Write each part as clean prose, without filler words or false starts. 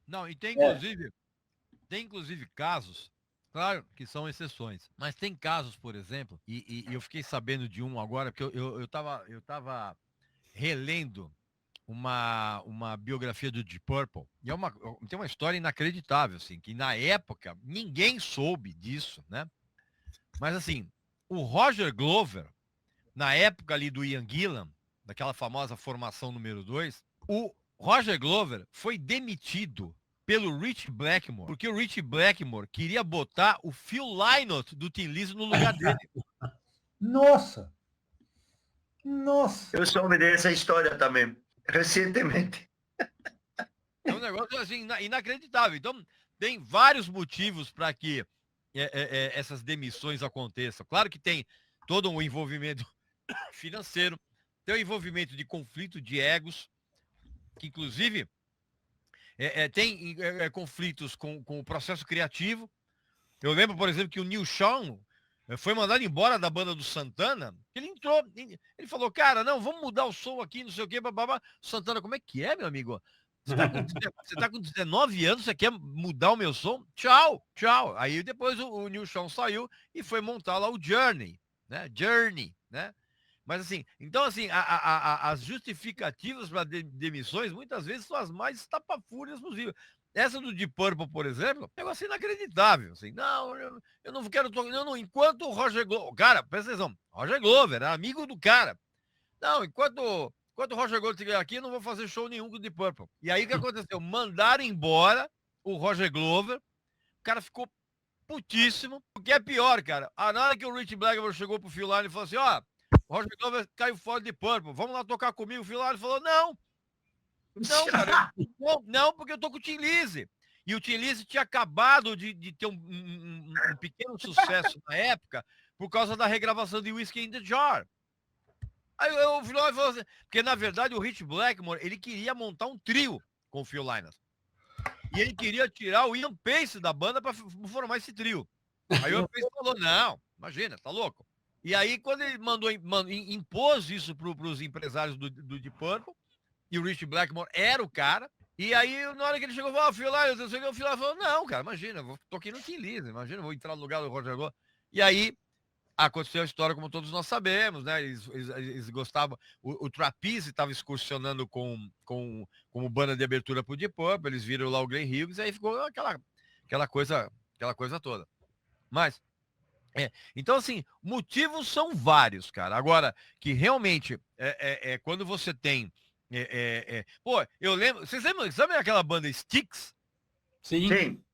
Não, e É. tem inclusive casos, claro que são exceções, mas tem casos, por exemplo, e eu fiquei sabendo de um agora, porque eu tava relendo uma biografia do Deep Purple, e tem uma história inacreditável, assim, que na época ninguém soube disso, né? Mas assim, o Roger Glover, na época ali do Ian Gillan, daquela famosa formação número 2, o Roger Glover foi demitido pelo Rich Blackmore, porque o Rich Blackmore queria botar o Phil Lynott do Tin Lizzy no lugar dele. Nossa! Nossa! Eu soube dessa história também, recentemente. É um negócio assim inacreditável. Então, tem vários motivos para que essas demissões aconteçam. Claro que tem todo um envolvimento financeiro, tem o envolvimento de conflito de egos, que inclusive tem conflitos com o processo criativo. Eu lembro, por exemplo, que o Neil Sean foi mandado embora da banda do Santana. Ele entrou, ele falou, cara, não, vamos mudar o som aqui, não sei o quê, babá. Santana, como é que é, meu amigo? Você tá com 19 anos, você quer mudar o meu som? Tchau, tchau. Aí depois o Neil Sean saiu e foi montar lá o Journey, né? Journey, né? Mas assim, então assim, as justificativas para demissões muitas vezes são as mais estapafúrias possíveis. Essa do Deep Purple, por exemplo, é um negócio inacreditável. Assim, não, eu não quero tocar. Não, enquanto o Roger Glover. Cara, presta atenção. Roger Glover, era amigo do cara. Não, enquanto o Roger Glover estiver aqui, eu não vou fazer show nenhum com o Deep Purple. E aí o que aconteceu? Mandaram embora o Roger Glover. O cara ficou putíssimo. O que é pior, cara, na hora que o Rich Blackmore chegou pro Phil Lynott e falou assim, ó, o Roger Glover caiu fora de Purple, vamos lá tocar comigo. O Phil Lynott falou, não, não, cara, não, porque eu tô com o Tim Lizzy. E o Tim Lizzy tinha acabado de ter um pequeno sucesso na época por causa da regravação de Whiskey in the Jar. Aí o Phil Lynott falou assim, porque na verdade o Rich Blackmore, ele queria montar um trio com o Phil Lynott. E ele queria tirar o Ian Pace da banda para formar esse trio. Aí o Ian Pace falou, não, imagina, tá louco. E aí, quando ele impôs isso para os empresários do Deep Purple, e o Rich Blackmore era o cara, e aí, na hora que ele chegou, falou, Phil Lynott, eu sei que o Phil Lynott falou, não, cara, imagina, tô aqui no Tim Lizzy, imagina, vou entrar no lugar do Roger Glover. E aí, aconteceu a história como todos nós sabemos, né? Eles gostavam. O Trapeze estava excursionando como banda de abertura pro Deep Purple, eles viram lá o Glenn Hughes, e aí ficou aquela coisa toda. Mas, então, assim, motivos são vários, cara. Agora, que realmente, quando você tem. Pô, eu lembro. Vocês lembram, sabe aquela banda Styx? Sim. Sim.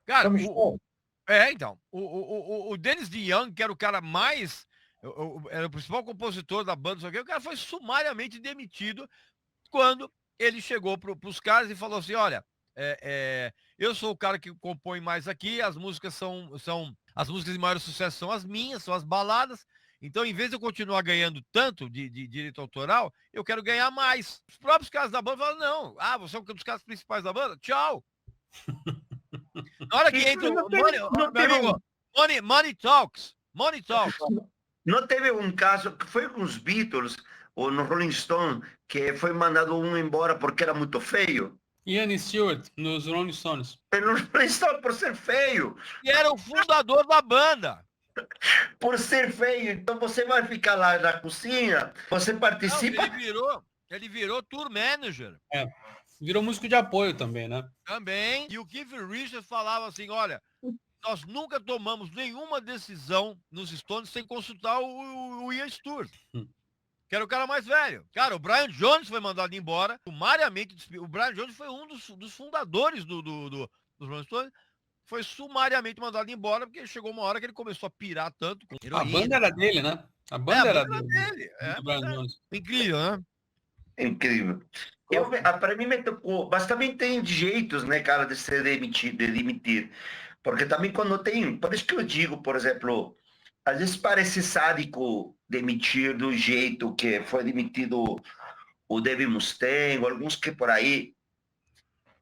Cara, Tom Shaw. Então, o Dennis DeYoung, que era o cara mais, era o principal compositor da banda, só que o cara foi sumariamente demitido quando ele chegou para os caras e falou assim, olha, eu sou o cara que compõe mais aqui, as músicas as músicas de maior sucesso são as minhas, são as baladas, então em vez de eu continuar ganhando tanto de direito autoral, eu quero ganhar mais. Os próprios caras da banda falaram, não, você é um dos caras principais da banda? Tchau. Na hora que entra Não o teve, Money, não meu teve amigo, Money Talks. Money Talks. não teve um caso que foi com os Beatles ou no Rolling Stone que foi mandado um embora porque era muito feio? Ian Stewart, nos Rolling Stones. Ele não Rolling Stone por ser feio. E era o fundador da banda. Por ser feio. Então você vai ficar lá na cozinha, você Não, participa. ele virou tour manager. É. Virou músico de apoio também, né? Também. E o Keith Richards falava assim, olha, nós nunca tomamos nenhuma decisão nos Stones sem consultar o Ian Stewart, que era o cara mais velho. Cara, o Brian Jones foi mandado embora, sumariamente. O Brian Jones foi um dos fundadores dos Rolling Stones. Foi sumariamente mandado embora, porque chegou uma hora que ele começou a pirar tanto com A heroína. banda era dele, né? A A banda era banda era dele. do Brian Jones. Incrível, né? Incrível. Para mim me tocou, mas também tem jeitos, né, cara, de se demitir, de demitir. Porque também quando tem, por isso que eu digo, por exemplo, às vezes parece sádico demitir do jeito que foi demitido o Dave Mustaine, alguns que por aí.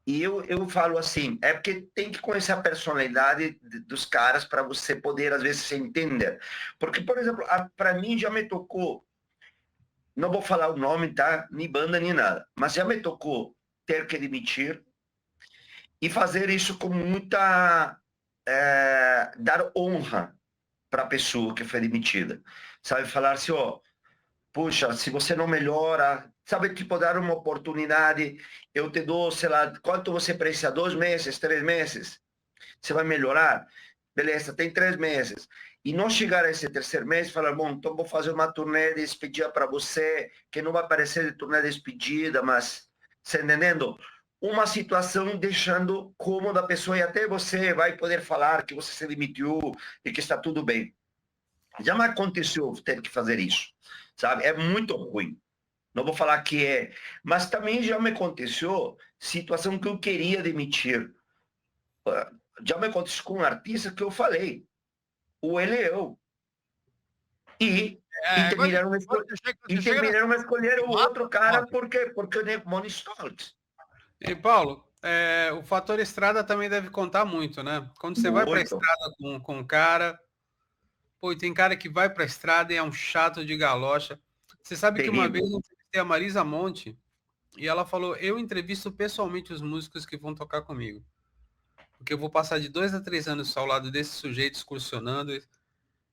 E eu falo assim, é porque tem que conhecer a personalidade dos caras para você poder, às vezes, se entender. Porque, por exemplo, para mim já me tocou, não vou falar o nome, tá? Nem banda, nem nada, mas já me tocou ter que demitir. e fazer isso com muita... dar honra para a pessoa que foi demitida. Sabe, falar assim, ó, puxa, se você não melhora, sabe, tipo, dar uma oportunidade, eu te dou, sei lá, quanto você precisa, 2 meses, 3 meses, você vai melhorar? Beleza, tem 3 meses. E não chegar a esse terceiro mês e falar, bom, então vou fazer uma turnê de despedida para você, que não vai parecer de turnê de despedida, mas, você entendendo? Uma situação deixando cômoda a pessoa e até você vai poder falar que você se demitiu e que está tudo bem. Já me aconteceu ter que fazer isso, sabe? É muito ruim. Não vou falar que é, mas também já me aconteceu situação que eu queria demitir. Já me aconteceu com um artista que eu falei, ou ele é eu. E terminaram a escolher o outro cara porque é Money Stoltz. E Paulo, o fator estrada também deve contar muito, né? Quando você vai para a estrada com um cara, pô, tem cara que vai para a estrada e é um chato de galocha. Você sabe que uma vez eu entrevistei a Marisa Monte e ela falou, eu entrevisto pessoalmente os músicos que vão tocar comigo. Porque eu vou passar de 2 a 3 anos ao lado desse sujeito excursionando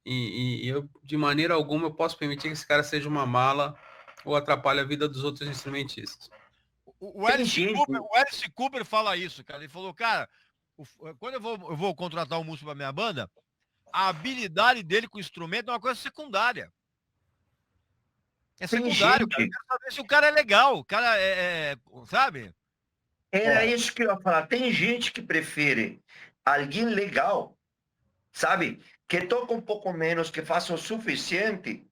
e eu, de maneira alguma, eu posso permitir que esse cara seja uma mala ou atrapalhe a vida dos outros instrumentistas. O Alice Cooper fala isso, cara. Ele falou, cara, quando eu vou contratar um músico pra minha banda, a habilidade dele com o instrumento é uma coisa secundária. É secundário, cara. Eu quero saber se o cara é legal, o cara sabe? Era isso que eu ia falar. Tem gente que prefere alguém legal, sabe? Que toca um pouco menos, que faça o suficiente,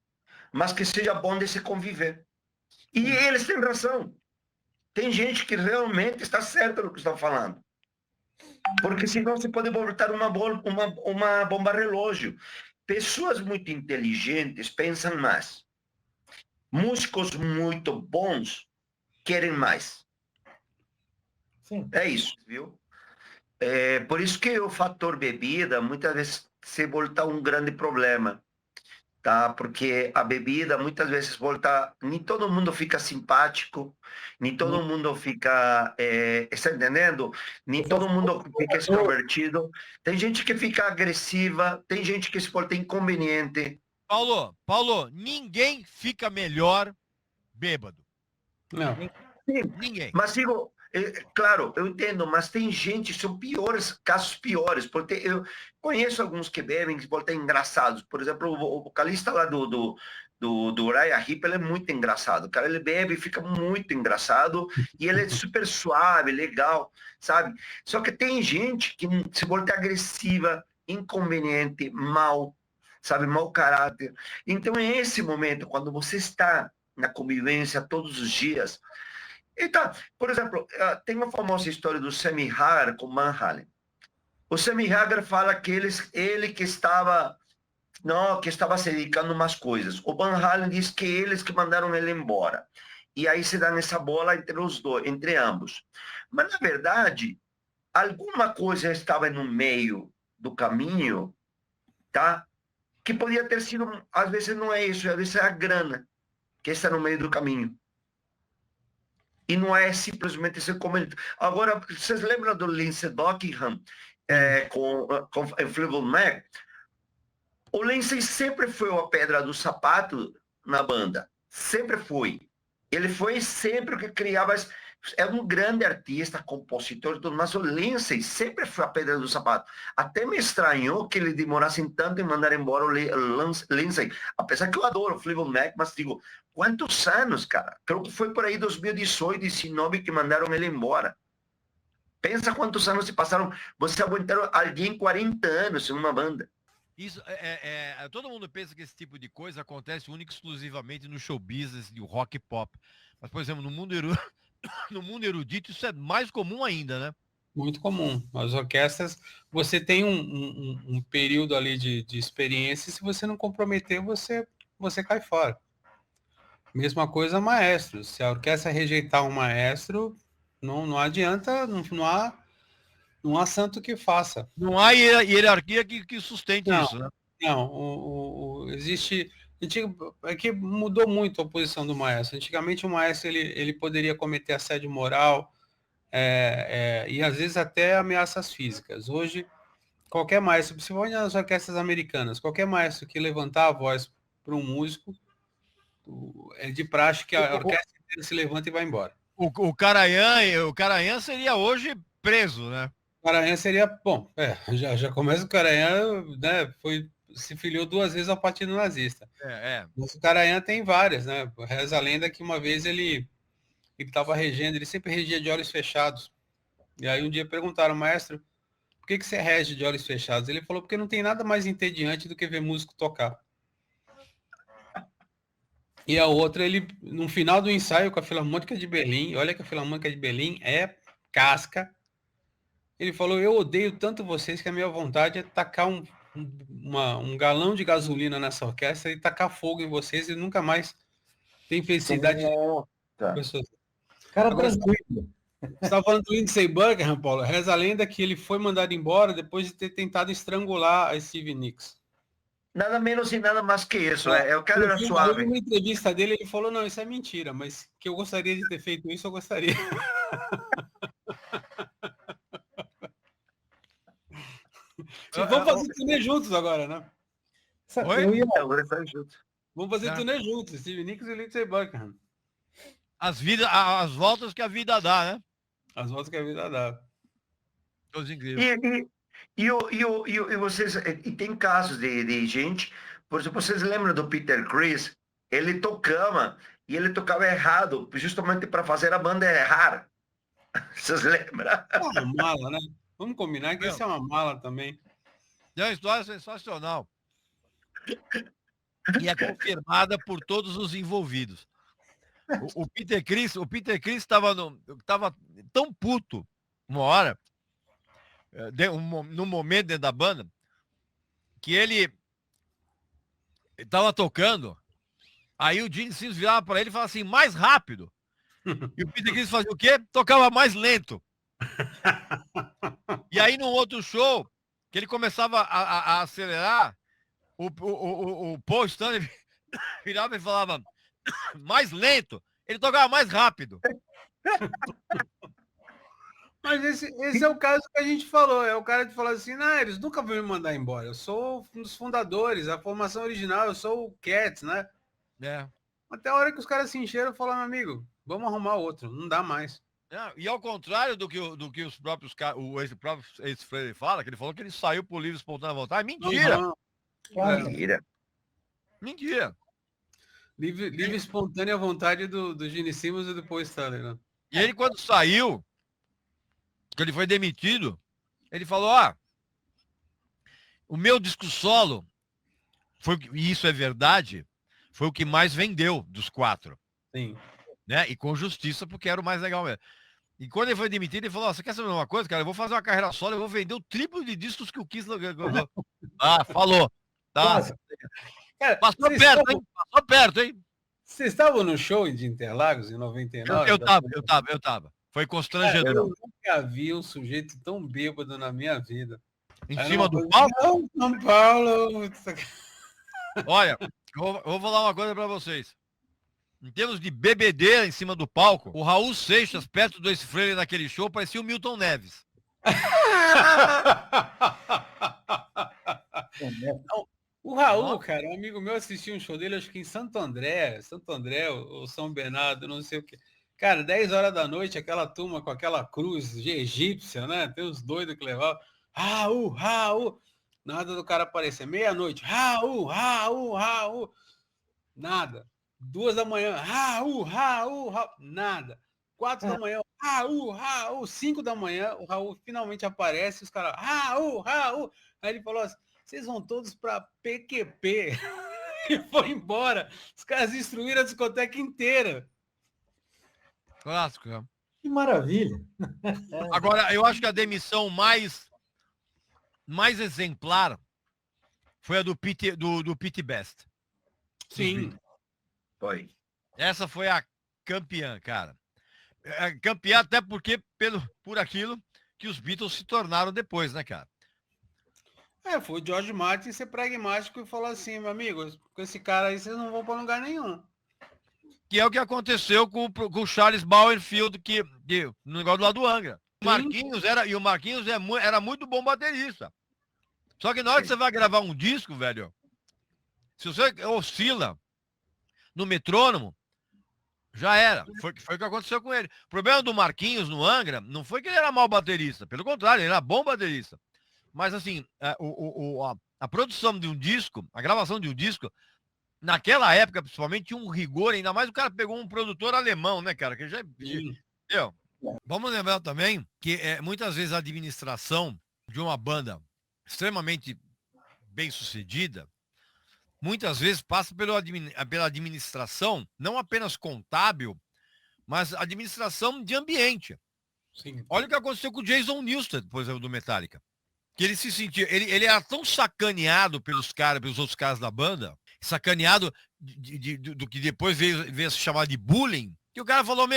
mas que seja bom de se conviver. E eles têm razão. Tem gente que realmente está certa no que está falando. Porque senão você pode botar uma bomba relógio. Pessoas muito inteligentes pensam mais. Músicos muito bons querem mais. Sim. É isso, viu? Por isso que o fator bebida muitas vezes se volta um grande problema, tá? Porque a bebida muitas vezes volta, nem todo mundo fica simpático, nem todo mundo fica, está entendendo? Nem todo mundo fica extrovertido. Tem gente que fica agressiva, tem gente que se volta inconveniente. Paulo, ninguém fica melhor bêbado. Não. Sim, Ninguém. mas digo, claro, eu entendo, mas tem gente, são piores, casos piores, porque eu conheço alguns que bebem, que voltam engraçados. Por exemplo, o vocalista lá do Uriah Heep, ele é muito engraçado. O cara, ele bebe e fica muito engraçado, e ele é super suave, legal, sabe? Só que tem gente que se volta agressiva, inconveniente, mal, sabe? Mau caráter. Então, é esse momento, quando você está na convivência todos os dias. Então, por exemplo, tem uma famosa história do Sammy Hagar com Van Halen. O Sammy Hagar fala que ele que estava se dedicando a umas coisas. O Van Halen diz que eles que mandaram ele embora. E aí se dá nessa bola entre os dois, entre ambos. Mas, na verdade, alguma coisa estava no meio do caminho, tá? Que podia ter sido, às vezes não é isso, às vezes é a grana que está no meio do caminho. E não é simplesmente esse comentário. Agora, vocês lembram do Lindsey Buckingham com Fleetwood Mac? O Lindsey sempre foi a pedra do sapato na banda. Sempre foi. Ele foi sempre o que criava... É um grande artista, compositor, tudo, mas o Lindsey sempre foi a pedra do sapato. Até me estranhou que ele demorasse tanto em mandar embora o Lindsey. Apesar que eu adoro o Fleetwood Mac, mas digo, quantos anos, cara? Creo que foi por aí 2018, 2019 que mandaram ele embora. Pensa quantos anos se passaram. Você aguentaram alguém 40 anos em uma banda. Isso todo mundo pensa que esse tipo de coisa acontece única e exclusivamente no show business e o rock pop. Mas, por exemplo, no mundo erudito isso é mais comum ainda, né? Muito comum. As orquestras, você tem um período ali de experiência e se você não comprometer, você cai fora. Mesma coisa maestro. Se a orquestra rejeitar um maestro, não adianta, não há santo que faça. Não há hierarquia que sustente isso, né? Não, existe... É que mudou muito a posição do maestro. Antigamente o maestro ele poderia cometer assédio moral, e às vezes até ameaças físicas. Hoje, qualquer maestro, principalmente nas orquestras americanas, qualquer maestro que levantar a voz para um músico, é de praxe que a orquestra inteira se levanta e vai embora. O Karajan seria hoje preso, né? O Karajan seria, bom, já começa o Karajan, né, se filiou 2 vezes ao Partido Nazista. Mas o Karajan tem várias, né? Reza a lenda que uma vez ele estava regendo, ele sempre regia de olhos fechados. E aí um dia perguntaram, maestro, por que você rege de olhos fechados? Ele falou, porque não tem nada mais entediante do que ver músico tocar. E a outra, ele, no final do ensaio com a Filarmônica de Berlim, olha que a Filarmônica de Berlim é casca, ele falou, eu odeio tanto vocês que a minha vontade é tacar um galão de gasolina nessa orquestra e tacar fogo em vocês e nunca mais tem felicidade de pessoas. Cara, agora, tranquilo. Você estava falando do Lindsey Buckingham, Paulo. Reza a lenda que ele foi mandado embora depois de ter tentado estrangular a Stevie Nicks. Nada menos e nada mais que isso. O cara era suave. Numa entrevista dele, ele falou, não, isso é mentira, mas que eu gostaria de ter feito isso, eu gostaria. Vamos fazer turnê juntos agora, né? Vamos fazer turnê juntos, Stevie Nicks e Lindsey Buckingham. As voltas que a vida dá, né? As voltas que a vida dá. Coisa incrível. E vocês, e tem casos de gente, por exemplo, vocês lembram do Peter Criss? Ele tocava errado, justamente para fazer a banda errar. Vocês lembram? É uma mala, né? Vamos combinar que isso é uma mala também. É uma história sensacional. E é confirmada por todos os envolvidos. O Peter Criss estava tão puto uma hora, num momento dentro da banda, que ele estava tocando, aí o Gene Simmons virava para ele e falava assim, mais rápido. E o Peter Criss fazia o quê? Tocava mais lento. E aí, num outro show, que ele começava a acelerar, o Paul Stanley virava e falava mais lento. Ele tocava mais rápido. Mas esse é o caso que a gente falou. É o cara que fala assim, não, eles nunca vão me mandar embora. Eu sou um dos fundadores, a formação original, eu sou o Cats, né? Até a hora que os caras se encheram, falaram, meu amigo, vamos arrumar outro, não dá mais. E ao contrário do que os próprios esse próprio ex-Freire fala, que ele falou que ele saiu por livre espontânea vontade. Mentira! Mentira. Mentira. Livre espontânea vontade do Gene Simmons e do Paul Stanley, né? E ele, quando saiu, que ele foi demitido, ele falou, o meu disco solo, e isso é verdade, foi o que mais vendeu dos 4. Sim. Né? E com justiça, porque era o mais legal mesmo. E quando ele foi demitido, ele falou, você quer saber uma coisa, cara? Eu vou fazer uma carreira solo, eu vou vender o triplo de discos que o Kiss... falou. Tá. Cara, passou perto, hein? Vocês estavam no show de Interlagos em 99? Eu tava. Foi constrangedor. Eu nunca vi um sujeito tão bêbado na minha vida. Em cima do palco? São Paulo. Olha, eu vou falar uma coisa pra vocês. Em termos de bebedeira em cima do palco, o Raul Seixas, perto do Ace Frehley naquele show, parecia o Milton Neves. Não, o Raul, cara, um amigo meu assistiu um show dele, acho que em Santo André, ou São Bernardo, não sei o que. Cara, 10 horas da noite, aquela turma com aquela cruz egípcia, né? Tem os doidos que levavam. Raul. Nada do cara aparecer. Meia-noite. Raul. Nada. 2 da manhã. Raul. Nada. 4 da manhã. Raul. 5 da manhã, o Raul finalmente aparece. Os caras. Raul. Aí ele falou assim, vocês vão todos para PQP. E foi embora. Os caras destruíram a discoteca inteira. Clássico, né? Que maravilha. Agora, eu acho que a demissão mais exemplar foi a do Pete Best. Sim. Foi. Essa foi a campeã, cara. Campeã até porque por aquilo que os Beatles se tornaram depois, né, cara? Foi o George Martin ser pragmático e falar assim, meu amigo, com esse cara aí vocês não vão para lugar nenhum. Que é o que aconteceu com o Charles Bauerfield, no negócio lá do Angra. O Marquinhos era muito bom baterista. Só que na hora que você vai gravar um disco, velho, se você oscila no metrônomo, já era. Foi o que aconteceu com ele. O problema do Marquinhos no Angra não foi que ele era mau baterista. Pelo contrário, ele era bom baterista. Mas, assim, a produção de um disco, a gravação de um disco, naquela época, principalmente, tinha um rigor. Ainda mais o cara pegou um produtor alemão, né, cara? Que já... Vamos lembrar também que muitas vezes a administração de uma banda extremamente bem-sucedida, muitas vezes passa pela administração, não apenas contábil, mas administração de ambiente. Sim. Olha o que aconteceu com o Jason Newsted, por exemplo, do Metallica. Que ele se sentia... Ele era tão sacaneado pelos outros caras da banda, sacaneado do que depois veio a se chamar de bullying, que o cara falou,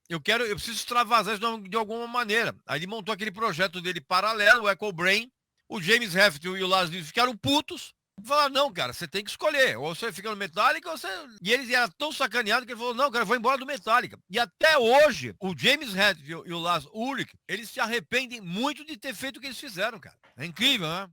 eu preciso extravasar isso de alguma maneira. Aí ele montou aquele projeto dele paralelo, o Echo Brain. O James Hetfield e o Lars Ulrich ficaram putos. Falaram, não, cara, você tem que escolher. Ou você fica no Metallica, ou você... E eles eram tão sacaneados que ele falou, não, cara, eu vou embora do Metallica. E até hoje, o James Hetfield e o Lars Ulrich, eles se arrependem muito de ter feito o que eles fizeram, cara. É incrível, né?